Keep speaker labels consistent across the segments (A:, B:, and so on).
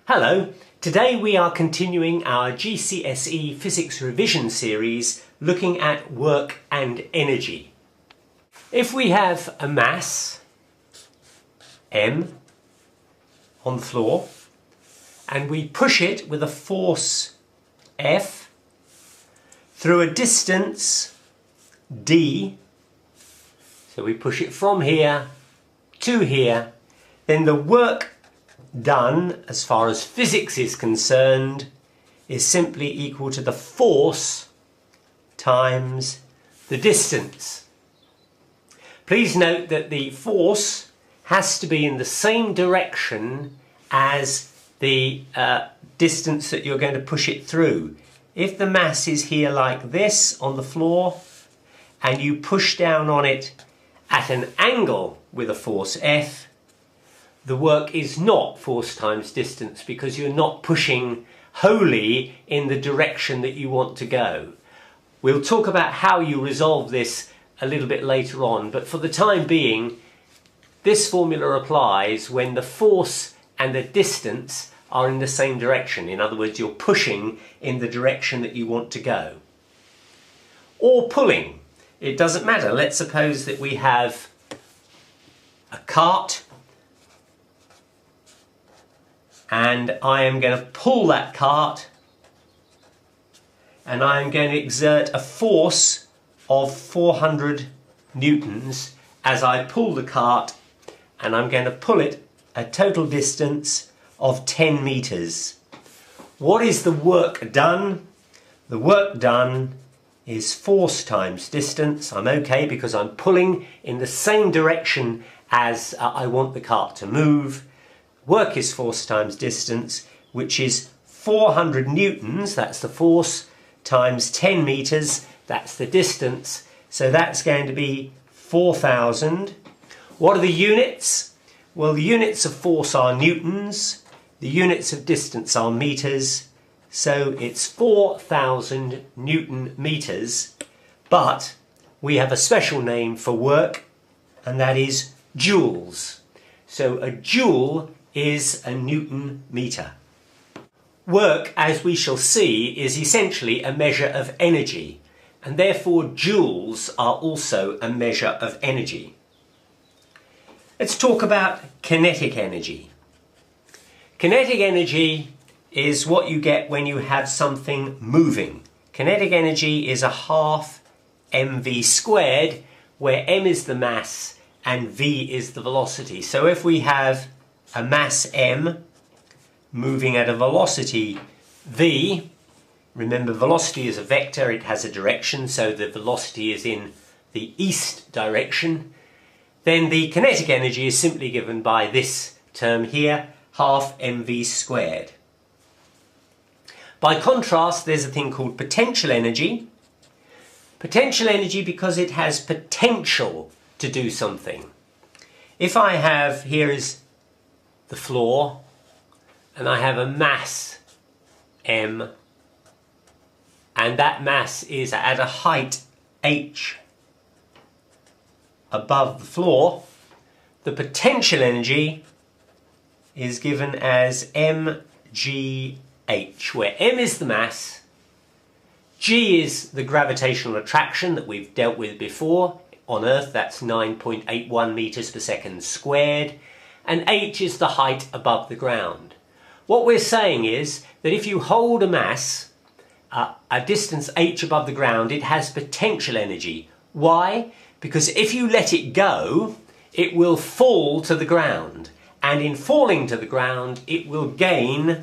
A: Hello, today we are continuing our GCSE Physics Revision series looking at work and energy. If we have a mass, m, on the floor, and we push it with a force F through a distance d, so we push it from here to here, then the work done, as far as physics is concerned, is simply equal to the force times the distance. Please note that the force has to be in the same direction as the distance that you're going to push it through. If the mass is here like this on the floor and you push down on it at an angle with a force F, the work is not force times distance because you're not pushing wholly in the direction that you want to go. We'll talk about how you resolve this a little bit later on, but for the time being, this formula applies when the force and the distance are in the same direction. In other words, you're pushing in the direction that you want to go. Or pulling. It doesn't matter. Let's suppose that we have a cart and I am going to pull that cart and I am going to exert a force of 400 newtons as I pull the cart, and I'm going to pull it a total distance of 10 meters. What is the work done? The work done is force times distance. I'm okay because I'm pulling in the same direction as I want the cart to move. Work is force times distance, which is 400 newtons, that's the force, times 10 meters, that's the distance. So that's going to be 4,000. What are the units? Well, the units of force are newtons, the units of distance are meters, so it's 4,000 newton meters, but we have a special name for work, and that is joules. So a joule is a newton meter. Work, as we shall see, is essentially a measure of energy, and therefore joules are also a measure of energy. Let's talk about kinetic energy. Kinetic energy is what you get when you have something moving. Kinetic energy is a half mv squared, where m is the mass and v is the velocity. So if we have a mass m moving at a velocity v, remember velocity is a vector, it has a direction, so the velocity is in the east direction, then the kinetic energy is simply given by this term here, half mv squared. By contrast, there's a thing called potential energy. Potential energy because it has potential to do something. If I have, here is the floor, and I have a mass m, and that mass is at a height h above the floor, the potential energy is given as mgh, where m is the mass, g is the gravitational attraction that we've dealt with before. On Earth, that's 9.81 meters per second squared, and h is the height above the ground. What we're saying is that if you hold a mass a distance h above the ground, it has potential energy. Why? Because if you let it go, it will fall to the ground, and in falling to the ground it will gain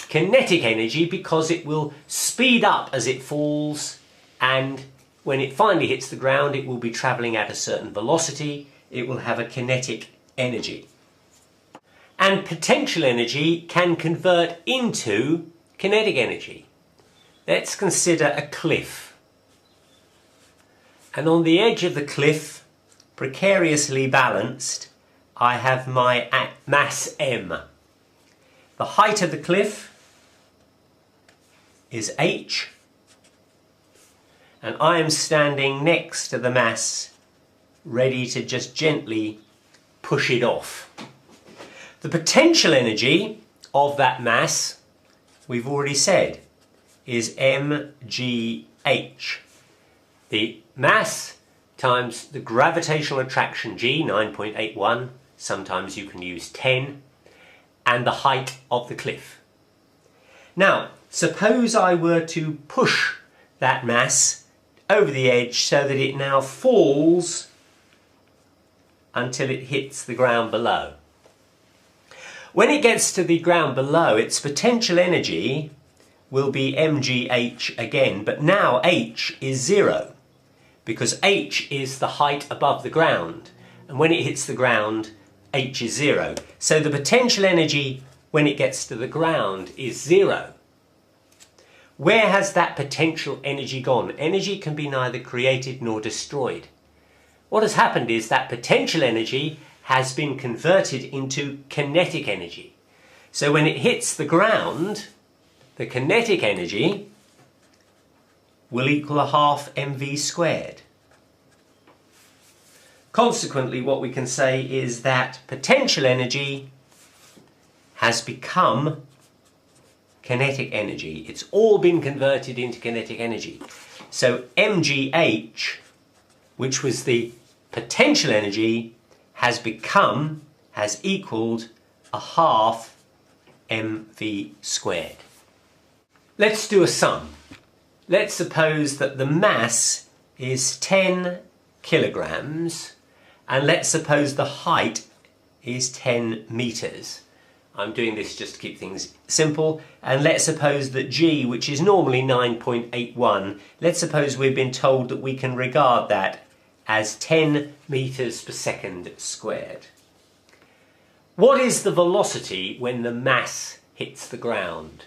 A: kinetic energy because it will speed up as it falls, and when it finally hits the ground it will be travelling at a certain velocity. It will have a kinetic energy. And potential energy can convert into kinetic energy. Let's consider a cliff. And on the edge of the cliff, precariously balanced, I have my mass m. The height of the cliff is h, and I am standing next to the mass, ready to just gently push it off. The potential energy of that mass, we've already said, is mgh. The mass times the gravitational attraction g, 9.81, sometimes you can use 10, and the height of the cliff. Now, suppose I were to push that mass over the edge so that it now falls until it hits the ground below. When it gets to the ground below, its potential energy will be mgh again, but now h is 0, because h is the height above the ground, and when it hits the ground, h is 0. So the potential energy when it gets to the ground is 0. Where has that potential energy gone? Energy can be neither created nor destroyed. What has happened is that potential energy has been converted into kinetic energy. So when it hits the ground, the kinetic energy will equal a half mv squared. Consequently, what we can say is that potential energy has become kinetic energy. It's all been converted into kinetic energy. So mgh, which was the potential energy, has equaled a half mv squared. Let's do a sum. Let's suppose that the mass is 10 kilograms, and let's suppose the height is 10 meters. I'm doing this just to keep things simple, and let's suppose that g, which is normally 9.81, let's suppose we've been told that we can regard that as 10 meters per second squared. What is the velocity when the mass hits the ground?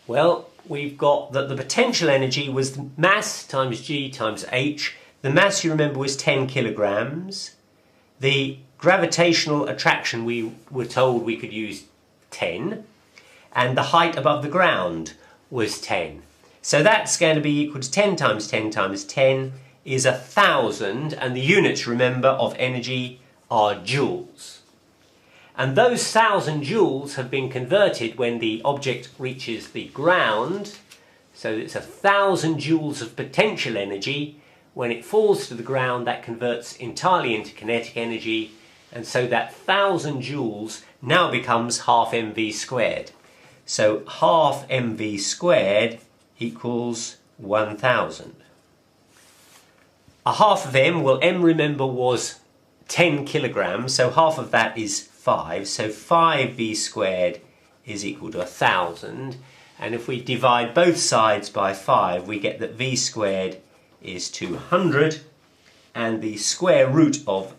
A: Well, we've got that the potential energy was mass times g times h. The mass, you remember, was 10 kilograms. The gravitational attraction, we were told we could use 10. And the height above the ground was 10. So that's going to be equal to 10 times 10 times 10 is 1,000. And the units, remember, of energy are joules. And those 1,000 joules have been converted when the object reaches the ground. So it's 1,000 joules of potential energy. When it falls to the ground, that converts entirely into kinetic energy. And so that 1,000 joules now becomes half mv squared. So half mv squared equals 1,000. A half of m, well, m, remember, was 10 kilograms, so half of that is 5. So 5v squared is equal to 1,000. And if we divide both sides by 5, we get that v squared is 200, and the square root of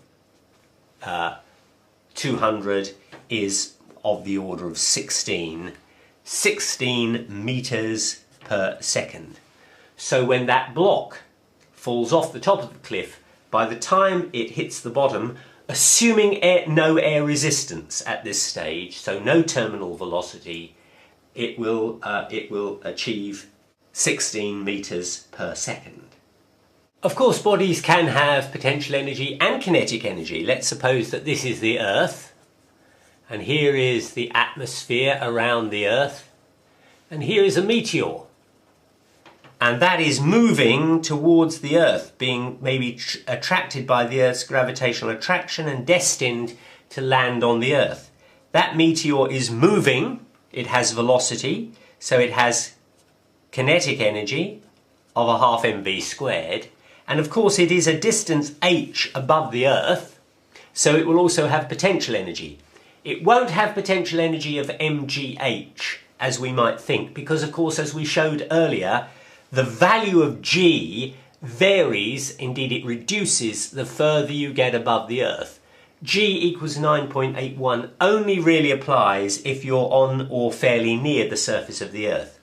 A: 200 is of the order of 16 meters per second. So when that block falls off the top of the cliff, by the time it hits the bottom, assuming no air resistance at this stage, so no terminal velocity, it will achieve 16 meters per second. Of course, bodies can have potential energy and kinetic energy. Let's suppose that this is the Earth, and here is the atmosphere around the Earth, and here is a meteor. And that is moving towards the Earth, being maybe attracted by the Earth's gravitational attraction and destined to land on the Earth. That meteor is moving, it has velocity, so it has kinetic energy of a half mv squared. And of course it is a distance h above the Earth, so it will also have potential energy. It won't have potential energy of mgh, as we might think, because of course, as we showed earlier, the value of g varies, indeed it reduces, the further you get above the Earth. G equals 9.81 only really applies if you're on or fairly near the surface of the Earth.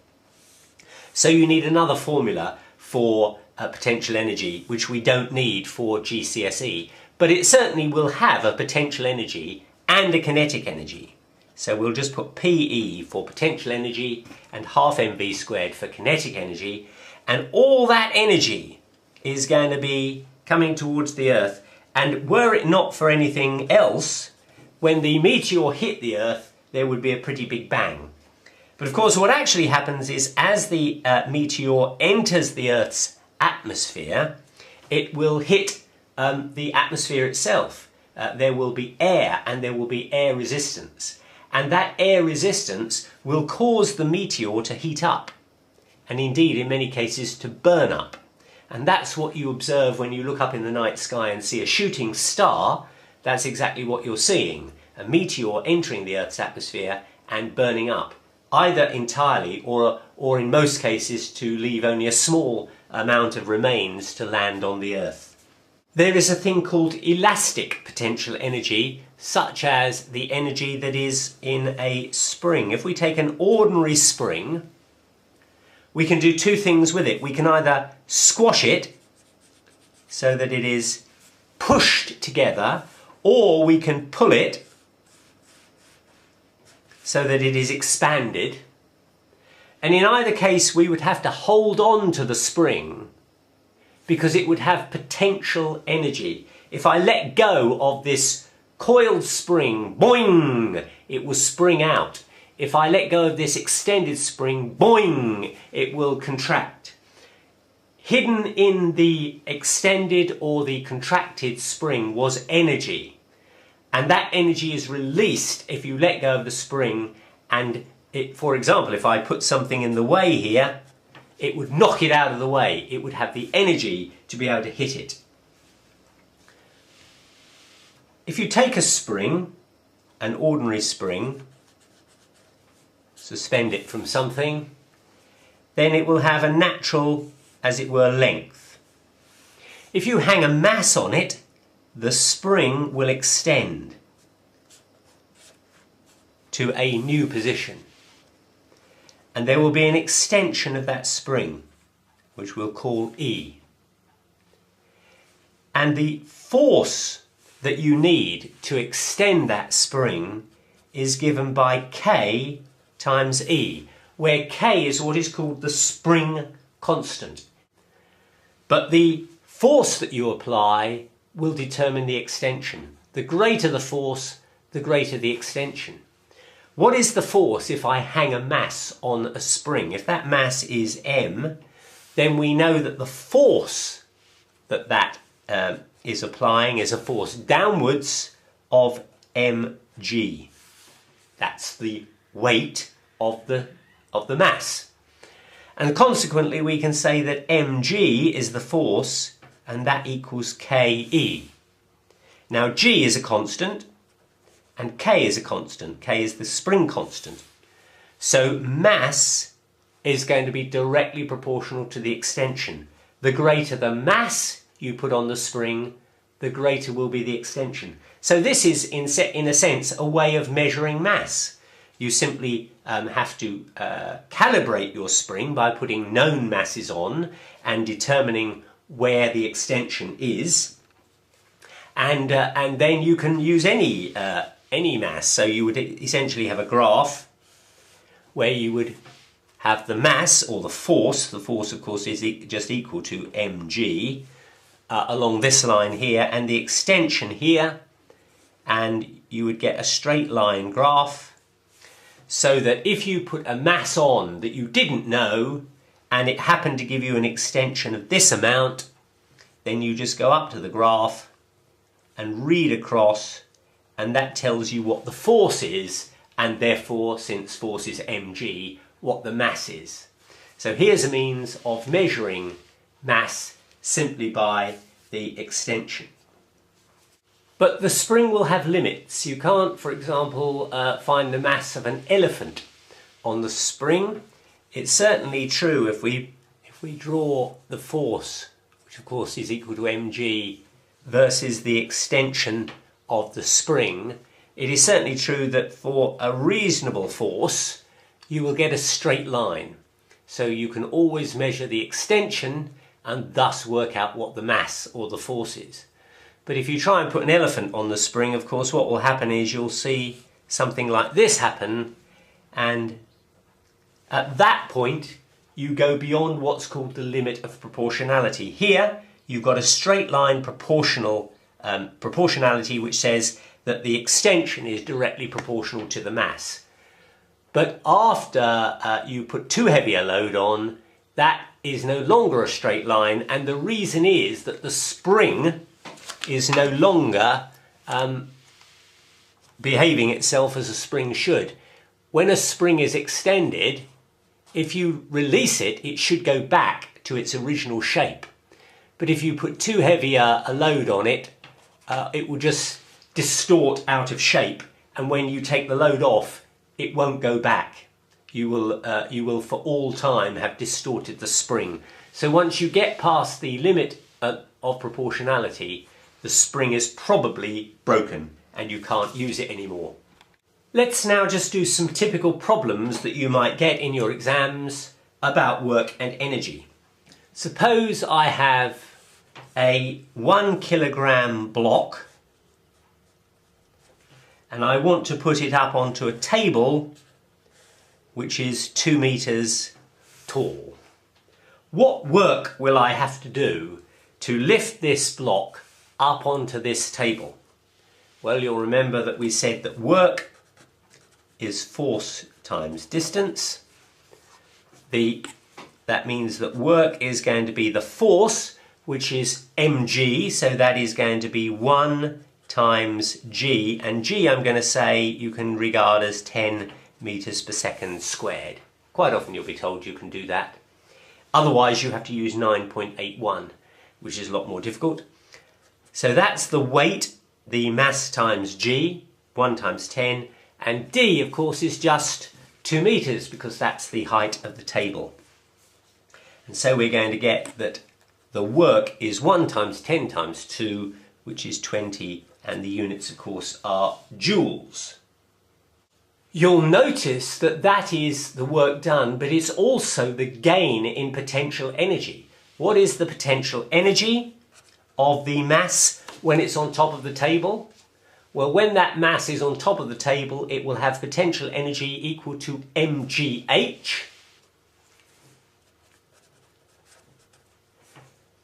A: So you need another formula for potential energy, which we don't need for GCSE, but it certainly will have a potential energy and a kinetic energy. So we'll just put PE for potential energy and half mv squared for kinetic energy, and all that energy is going to be coming towards the Earth. And were it not for anything else, when the meteor hit the Earth, there would be a pretty big bang. But of course what actually happens is as the meteor enters the Earth's atmosphere, it will hit the atmosphere itself. There will be air and there will be air resistance. And that air resistance will cause the meteor to heat up. And indeed, in many cases, to burn up. And that's what you observe when you look up in the night sky and see a shooting star. That's exactly what you're seeing. A meteor entering the Earth's atmosphere and burning up. Either entirely or in most cases to leave only a small amount of remains to land on the Earth. There is a thing called elastic potential energy, such as the energy that is in a spring. If we take an ordinary spring, we can do two things with it. We can either squash it so that it is pushed together, or we can pull it so that it is expanded. And in either case, we would have to hold on to the spring because it would have potential energy. If I let go of this coiled spring, boing, it will spring out. If I let go of this extended spring, boing, it will contract. Hidden in the extended or the contracted spring was energy. And that energy is released if you let go of the spring. And for example, if I put something in the way here, it would knock it out of the way. It would have the energy to be able to hit it. If you take a spring, an ordinary spring, suspend it from something, then it will have a natural, as it were, length. If you hang a mass on it, the spring will extend to a new position. And there will be an extension of that spring, which we'll call E. And the force that you need to extend that spring is given by K times E, where K is what is called the spring constant. But the force that you apply will determine the extension. The greater the force, the greater the extension. What is the force if I hang a mass on a spring? If that mass is M, then we know that the force that is applying is a force downwards of mg. That's the weight of the mass. And consequently we can say that mg is the force and that equals ke. Now g is a constant and k is a constant. K is the spring constant. So mass is going to be directly proportional to the extension. The greater the mass you put on the spring, the greater will be the extension. So this is, in a sense, a way of measuring mass. You simply have to calibrate your spring by putting known masses on and determining where the extension is. And then you can use any mass. So you would essentially have a graph where you would have the mass or the force of course is just equal to mg along this line here, and the extension here, and you would get a straight line graph, so that if you put a mass on that you didn't know and it happened to give you an extension of this amount, then you just go up to the graph and read across, and that tells you what the force is, and therefore, since force is mg, what the mass is. So here's a means of measuring mass simply by the extension. But the spring will have limits. You can't, for example, find the mass of an elephant on the spring. It's certainly true if we draw the force, which of course is equal to mg, versus the extension of the spring, it is certainly true that for a reasonable force you will get a straight line. So you can always measure the extension and thus work out what the mass or the force is. But if you try and put an elephant on the spring, of course what will happen is you'll see something like this happen, and at that point you go beyond what's called the limit of proportionality. Here you've got a straight line proportionality which says that the extension is directly proportional to the mass. But after you put too heavy a load on, that is no longer a straight line, and the reason is that the spring is no longer behaving itself as a spring should. When a spring is extended, if you release it, it should go back to its original shape. But if you put too heavy a load on it, it will just distort out of shape, and when you take the load off, it won't go back. You will for all time have distorted the spring. So once you get past the limit of proportionality, the spring is probably broken and you can't use it anymore. Let's now just do some typical problems that you might get in your exams about work and energy. Suppose I have a 1 kilogram block and I want to put it up onto a table which is 2 meters tall. What work will I have to do to lift this block up onto this table? Well, you'll remember that we said that work is force times distance. That means that work is going to be the force, which is mg, so that is going to be 1 times g, and g I'm going to say you can regard as 10 meters per second squared. Quite often you'll be told you can do that. Otherwise you have to use 9.81, which is a lot more difficult. So that's the weight, the mass times g, 1 times 10, and d of course is just 2 meters because that's the height of the table. And so we're going to get that the work is 1 times 10 times 2, which is 20, and the units of course are joules. You'll notice that that is the work done, but it's also the gain in potential energy. What is the potential energy of the mass when it's on top of the table? Well, when that mass is on top of the table, it will have potential energy equal to mgh.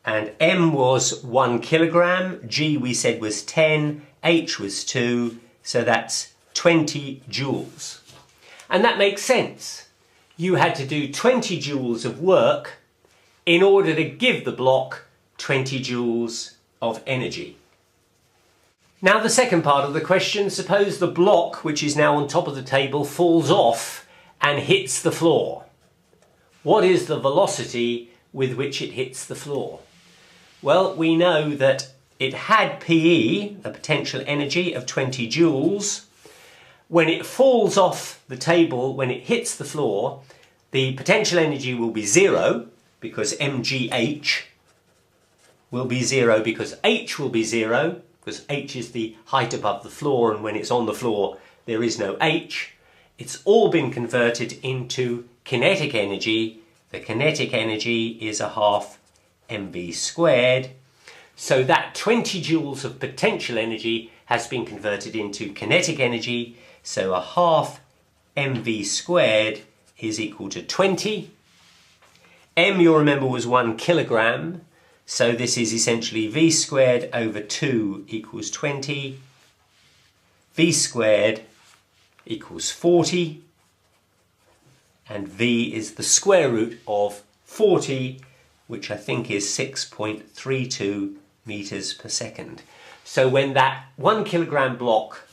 A: And m was 1 kilogram, g we said was 10, h was 2, so that's 20 joules. And that makes sense. You had to do 20 joules of work in order to give the block 20 joules of energy. Now the second part of the question, suppose the block, which is now on top of the table, falls off and hits the floor. What is the velocity with which it hits the floor? Well, we know that it had PE, the potential energy of 20 joules. When it falls off the table, when it hits the floor, the potential energy will be 0 because mgh will be 0 because h will be 0 because h is the height above the floor, and when it's on the floor there is no h. It's all been converted into kinetic energy. The kinetic energy is a half mv squared. So that 20 joules of potential energy has been converted into kinetic energy. So a half mv squared is equal to 20. M, you'll remember, was 1 kilogram. So this is essentially v squared over 2 equals 20. V squared equals 40. And v is the square root of 40, which I think is 6.32 meters per second. So when that 1 kilogram block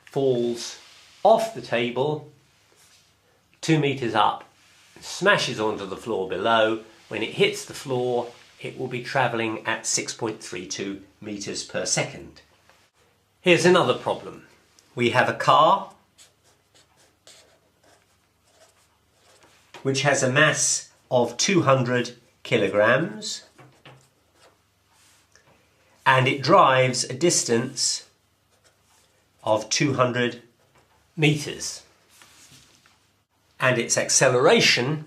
A: falls off the table, 2 meters up, smashes onto the floor below, when it hits the floor, it will be travelling at 6.32 meters per second. Here's another problem. We have a car which has a mass of 200 kilograms and it drives a distance of 200 meters. And its acceleration,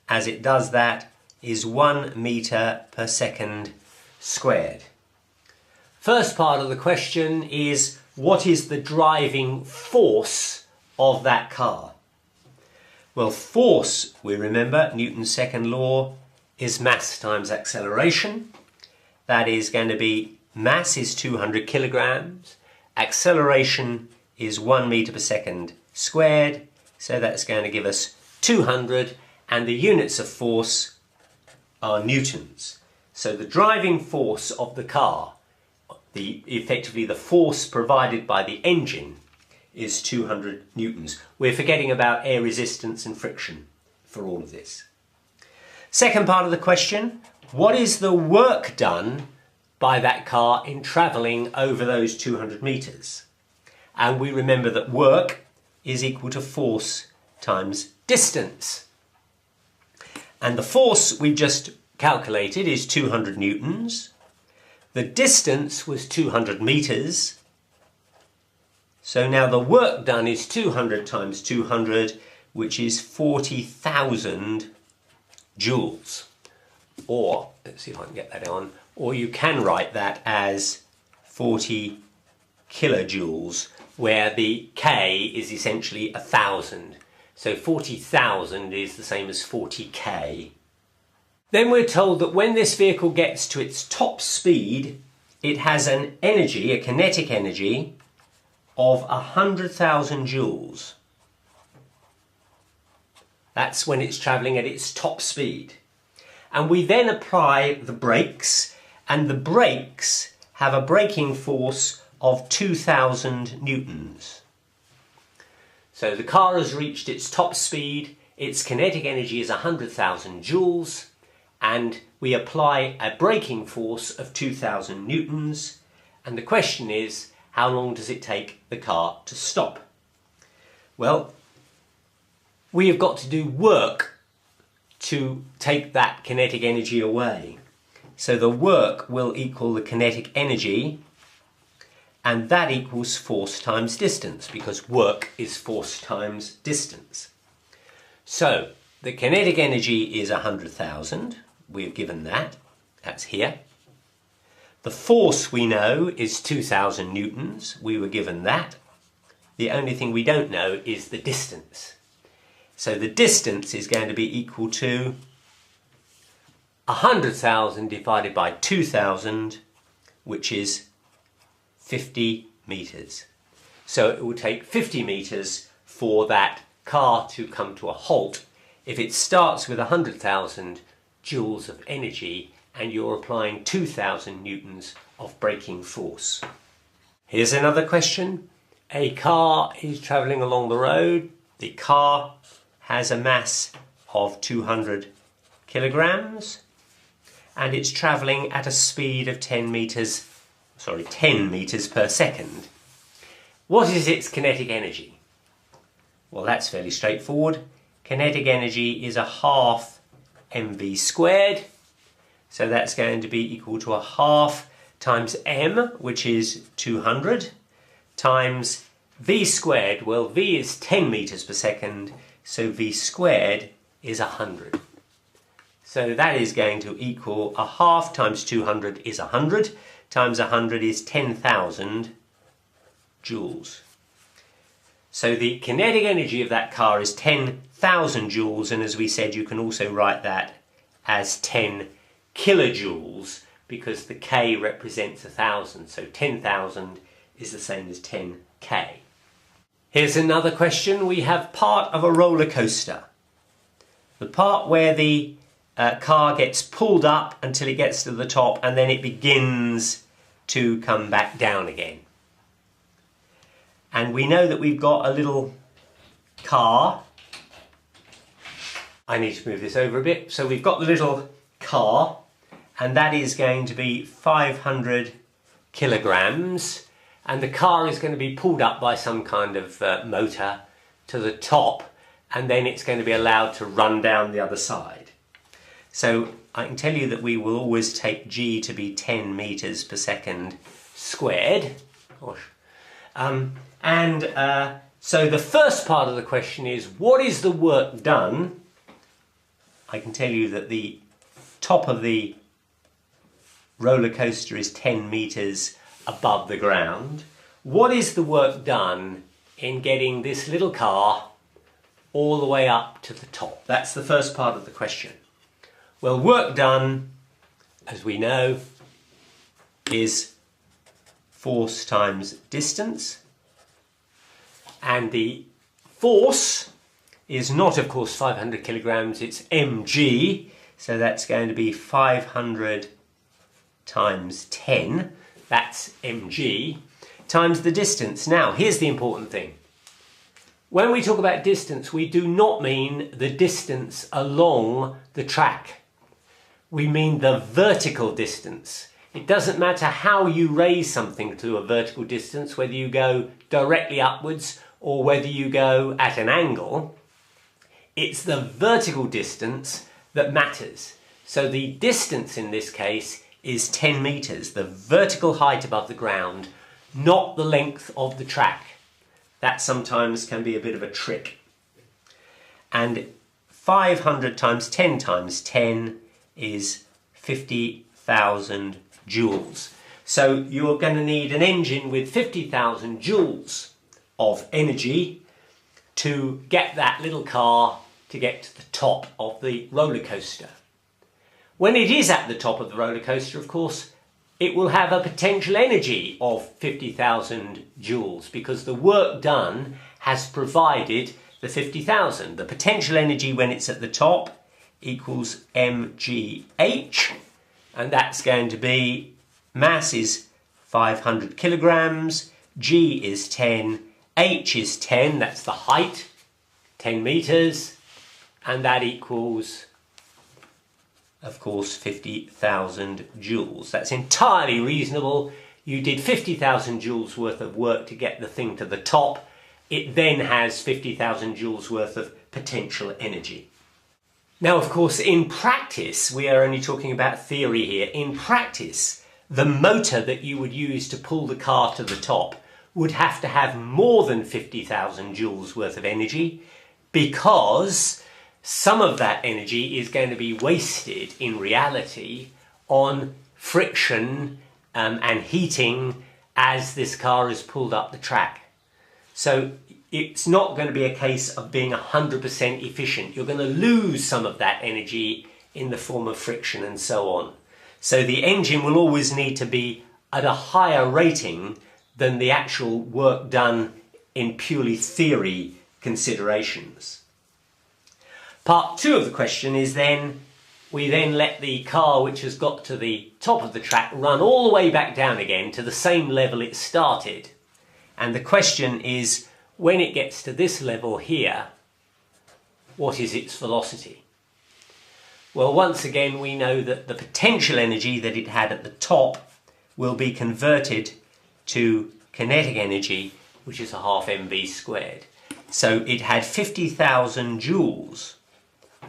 A: as it does that, is 1 meter per second squared. First part of the question is, what is the driving force of that car? Well, force, we remember, Newton's second law, is mass times acceleration. That is going to be, mass is 200 kilograms, acceleration is 1 meter per second squared, So that's going to give us 200, and the units of force are newtons. So the driving force of the car, effectively the force provided by the engine, is 200 newtons. We're forgetting about air resistance and friction for all of this. Second part of the question, what is the work done by that car in travelling over those 200 metres? And we remember that work is equal to force times distance. And the force we've just calculated is 200 newtons. The distance was 200 metres. So now the work done is 200 times 200, which is 40,000 joules. Or, let's see if I can get that on, or you can write that as 40 kilojoules, where the K is essentially 1,000. So 40,000 is the same as 40K. Then we're told that when this vehicle gets to its top speed, it has an energy, a kinetic energy, of 100,000 joules. That's when it's travelling at its top speed. And we then apply the brakes, and the brakes have a braking force of 2,000 newtons. So the car has reached its top speed, its kinetic energy is 100,000 joules, and we apply a braking force of 2,000 newtons, and the question is, how long does it take the car to stop? Well, we have got to do work to take that kinetic energy away. So the work will equal the kinetic energy, and that equals force times distance, because work is force times distance. So the kinetic energy is 100,000. We've given that. That's here. The force we know is 2,000 newtons. We were given that. The only thing we don't know is the distance. So the distance is going to be equal to 100,000 divided by 2,000, which is 50 metres. So it will take 50 metres for that car to come to a halt if it starts with 100,000 joules of energy and you're applying 2,000 newtons of braking force. Here's another question. A car is travelling along the road. The car has a mass of 200 kilograms and it's travelling at a speed of 10 metres per second. What is its kinetic energy? Well, that's fairly straightforward. Kinetic energy is a half mv squared. So that's going to be equal to a half times m, which is 200, times v squared. Well, v is 10 metres per second, so v squared is 100. So that is going to equal a half times 200 is 100, times 100 is 10,000 joules. So the kinetic energy of that car is 10,000 joules, and as we said, you can also write that as 10 kilojoules, because the K represents 1,000, so 10,000 is the same as 10K. Here's another question. We have part of a roller coaster. The part where the car gets pulled up until it gets to the top and then it begins to come back down again. And we know that we've got a little car. I need to move this over a bit. So we've got the little car, and that is going to be 500 kilograms, and the car is going to be pulled up by some kind of motor to the top, and then it's going to be allowed to run down the other side. So I can tell you that we will always take g to be 10 meters per second squared. So the first part of the question is, what is the work done? I can tell you that the top of the roller coaster is 10 meters above the ground. What is the work done in getting this little car all the way up to the top? That's the first part of the question. Well, work done, as we know, is force times distance, and the force is not, of course, 500 kilograms, it's mg. So that's going to be 500 times 10, that's mg, times the distance. Now, here's the important thing. When we talk about distance, we do not mean the distance along the track. We mean the vertical distance. It doesn't matter how you raise something to a vertical distance, whether you go directly upwards or whether you go at an angle. It's the vertical distance that matters. So the distance in this case is 10 meters, the vertical height above the ground, not the length of the track. That sometimes can be a bit of a trick. And 500 times 10 is 50,000 joules. So you're going to need an engine with 50,000 joules of energy to get that little car to get to the top of the roller coaster. When it is at the top of the roller coaster, of course, it will have a potential energy of 50,000 joules because the work done has provided the 50,000. The potential energy when it's at the top equals mgh, and that's going to be, mass is 500 kilograms, g is 10, h is 10, that's the height, 10 meters, and that equals, of course, 50,000 joules. That's entirely reasonable. You did 50,000 joules worth of work to get the thing to the top. It then has 50,000 joules worth of potential energy. Now, of course, in practice, we are only talking about theory here. In practice, the motor that you would use to pull the car to the top would have to have more than 50,000 joules worth of energy, because some of that energy is going to be wasted in reality on friction and heating as this car is pulled up the track. So it's not going to be a case of being 100% efficient. You're going to lose some of that energy in the form of friction and so on. So the engine will always need to be at a higher rating than the actual work done in purely theory considerations. Part 2 of the question is then, we then let the car which has got to the top of the track run all the way back down again to the same level it started. And the question is, when it gets to this level here, what is its velocity? Well, once again, we know that the potential energy that it had at the top will be converted to kinetic energy, which is a half mv squared. So it had 50,000 joules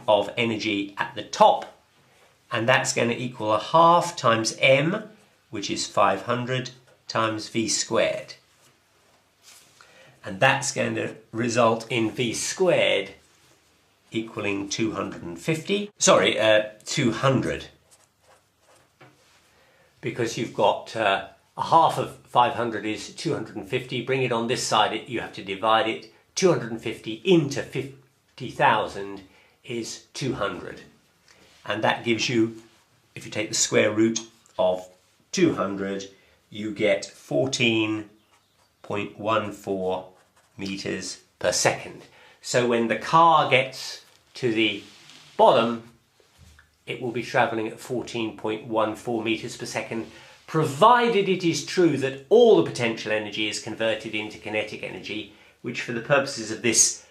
A: of energy at the top, and that's going to equal a half times m, which is 500, times v squared. And that's going to result in v squared equaling 200. Because you've got a half of 500 is 250. Bring it on this side, you have to divide it. 250 into 50,000 is 200. And that gives you, if you take the square root of 200, you get 14.14 meters per second. So when the car gets to the bottom, it will be travelling at 14.14 meters per second, provided it is true that all the potential energy is converted into kinetic energy, which for the purposes of this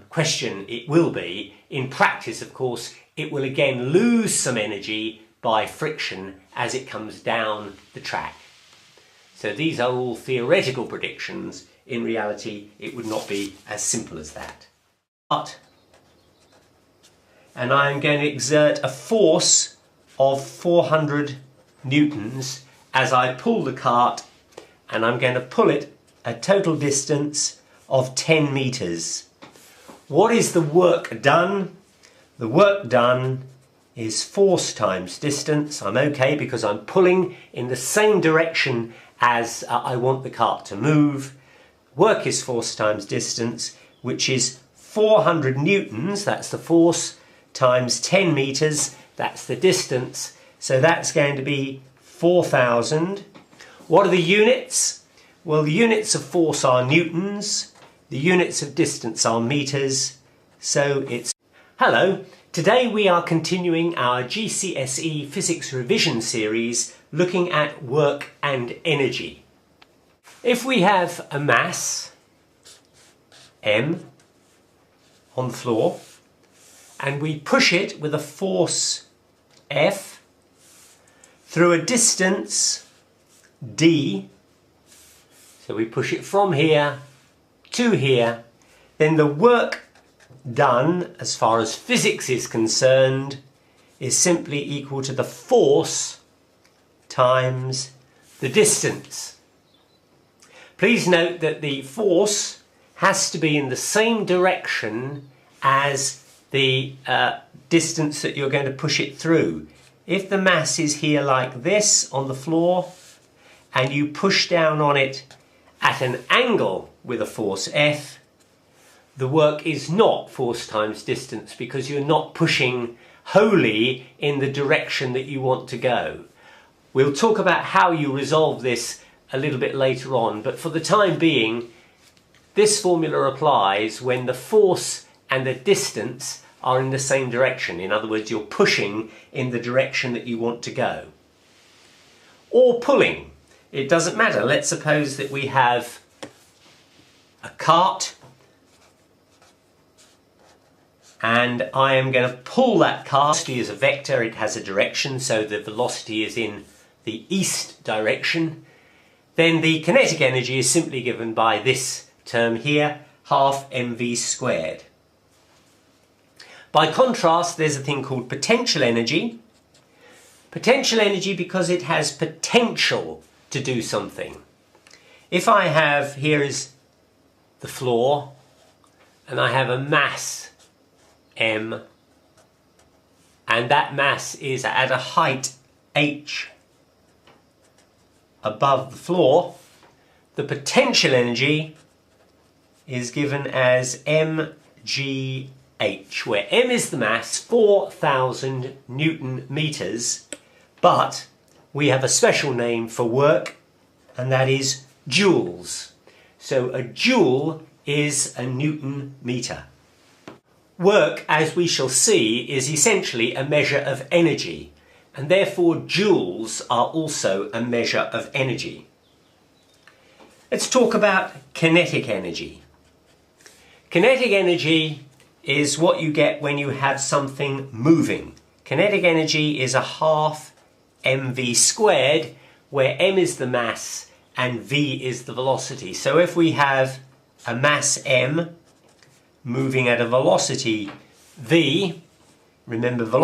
A: question it will be. In practice, of course, it will again lose some energy by friction as it comes down the track. So these are all theoretical predictions. In reality, it would not be as simple as that. And I am going to exert a force of 400 newtons as I pull the cart, and I'm going to pull it a total distance of 10 meters. What is the work done? The work done is force times distance. I'm okay because I'm pulling in the same direction as I want the cart to move. Work is force times distance, which is 400 newtons, that's the force, times 10 meters, that's the distance. So that's going to be 4,000. What are the units? Well, the units of force are newtons, the units of distance are meters, So it's... Hello, today we are continuing our GCSE Physics Revision series looking at work and energy. If we have a mass, M, on the floor, and we push it with a force F through a distance D, so we push it from here to here, then the work done, as far as physics is concerned, is simply equal to the force times the distance. Please note that the force has to be in the same direction as the distance that you're going to push it through. If the mass is here like this on the floor and you push down on it at an angle with a force F, the work is not force times distance because you're not pushing wholly in the direction that you want to go. We'll talk about how you resolve this a little bit later on, but for the time being, this formula applies when the force and the distance are in the same direction. In other words, you're pushing in the direction that you want to go. Or pulling. It doesn't matter. Let's suppose that we have a cart and I am going to pull that cart. Velocity is a vector, it has a direction, so the velocity is in the east direction. Then the kinetic energy is simply given by this term here, half mv squared. By contrast, there's a thing called potential energy. Potential energy because it has potential to do something. If I have, here is the floor, and I have a mass M, and that mass is at a height h above the floor, the potential energy is given as mgh, where m is the mass, 4,000 Newton meters, but we have a special name for work, and that is joules. So a joule is a Newton meter. Work, as we shall see, is essentially a measure of energy, and therefore joules are also a measure of energy. Let's talk about kinetic energy. Kinetic energy is what you get when you have something moving. Kinetic energy is a half mv squared, where m is the mass and v is the velocity. So if we have a mass m moving at a velocity v, remember velocity